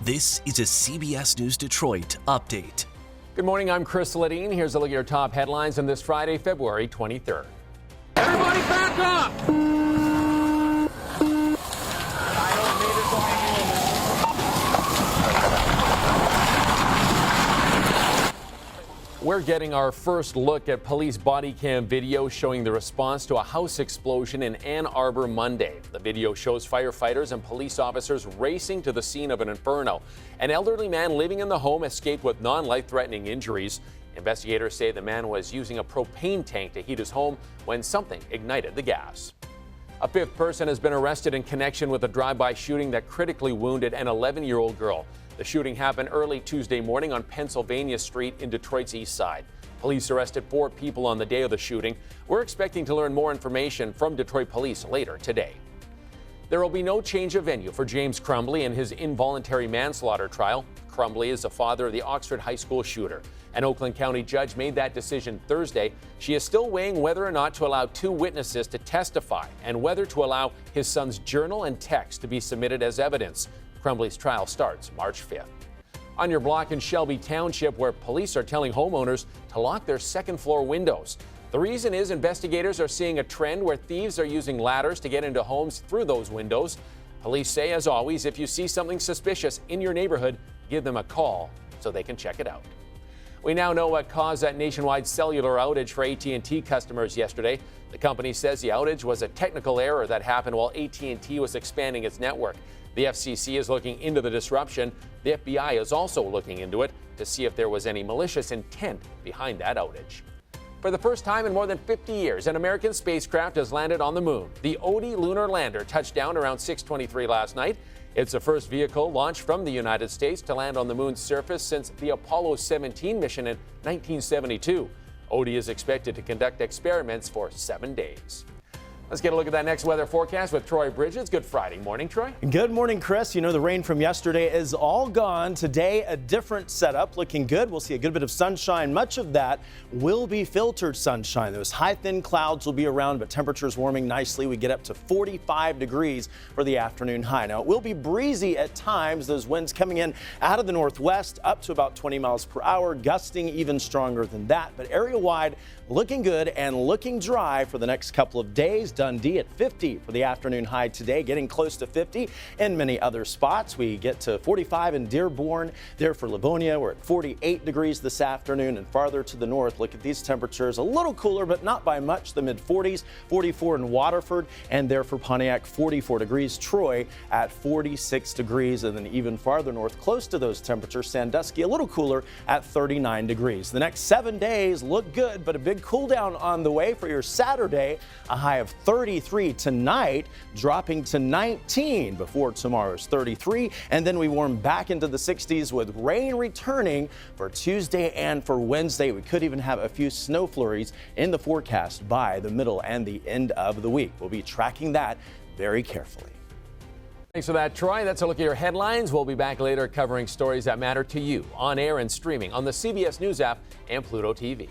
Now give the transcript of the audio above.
This is a CBS News Detroit update. Good morning, I'm Chris Ledeen. Here's a look at your top headlines on this Friday, February 23rd. Everybody back up! We're getting our first look at police body cam video showing the response to a house explosion in Ann Arbor Monday. The video shows firefighters and police officers racing to the scene of an inferno. An elderly man living in the home escaped with non-life-threatening injuries. Investigators say the man was using a propane tank to heat his home when something ignited the gas. A fifth person has been arrested in connection with a drive-by shooting that critically wounded an 11-year-old girl. The shooting happened early Tuesday morning on Pennsylvania Street in Detroit's east side. Police arrested 4 people on the day of the shooting. We're expecting to learn more information from Detroit police later today. There will be no change of venue for James Crumbley in his involuntary manslaughter trial. Crumbley is the father of the Oxford High School shooter. An Oakland County judge made that decision Thursday. She is still weighing whether or not to allow 2 witnesses to testify and whether to allow his son's journal and text to be submitted as evidence. Crumbley's trial starts March 5th. On your block in Shelby Township, where police are telling homeowners to lock their second-floor windows. The reason is investigators are seeing a trend where thieves are using ladders to get into homes through those windows. Police say, as always, if you see something suspicious in your neighborhood, give them a call so they can check it out. We now know what caused that nationwide cellular outage for AT&T customers yesterday. The company says the outage was a technical error that happened while AT&T was expanding its network. The FCC is looking into the disruption. The FBI is also looking into it to see if there was any malicious intent behind that outage. For the first time in more than 50 years, an American spacecraft has landed on the moon. The Odie lunar lander touched down around 6:23 last night. It's the first vehicle launched from the United States to land on the moon's surface since the Apollo 17 mission in 1972. Odie is expected to conduct experiments for 7 days. Let's get a look at that next weather forecast with Troy Bridges. Good Friday morning, Troy. Good morning, Chris. You know, the rain from yesterday is all gone. Today, a different setup, looking good. We'll see a good bit of sunshine. Much of that will be filtered sunshine. Those high, thin clouds will be around, but temperatures warming nicely. We get up to 45 degrees for the afternoon high. Now, it will be breezy at times. Those winds coming in out of the northwest up to about 20 miles per hour, gusting even stronger than that. But area-wide, looking good and looking dry for the next couple of days. Dundee at 50 for the afternoon high today, getting close to 50 in many other spots. We get to 45 in Dearborn. There for Livonia, we're at 48 degrees this afternoon, and farther to the north, look at these temperatures, a little cooler, but not by much, the mid-40s, 44 in Waterford, and there for Pontiac, 44 degrees. Troy at 46 degrees, and then even farther north, close to those temperatures, Sandusky, a little cooler at 39 degrees. The next 7 days look good, but a big cool down on the way for your Saturday, a high of 33 tonight, dropping to 19 before tomorrow's 33, and then we warm back into the 60s with rain returning for Tuesday and for Wednesday. We could even have a few snow flurries in the forecast by the middle and the end of the week. We'll be tracking that very carefully. Thanks for that, Troy. That's a look at your headlines. We'll be back later covering stories that matter to you on air and streaming on the CBS News app and Pluto TV.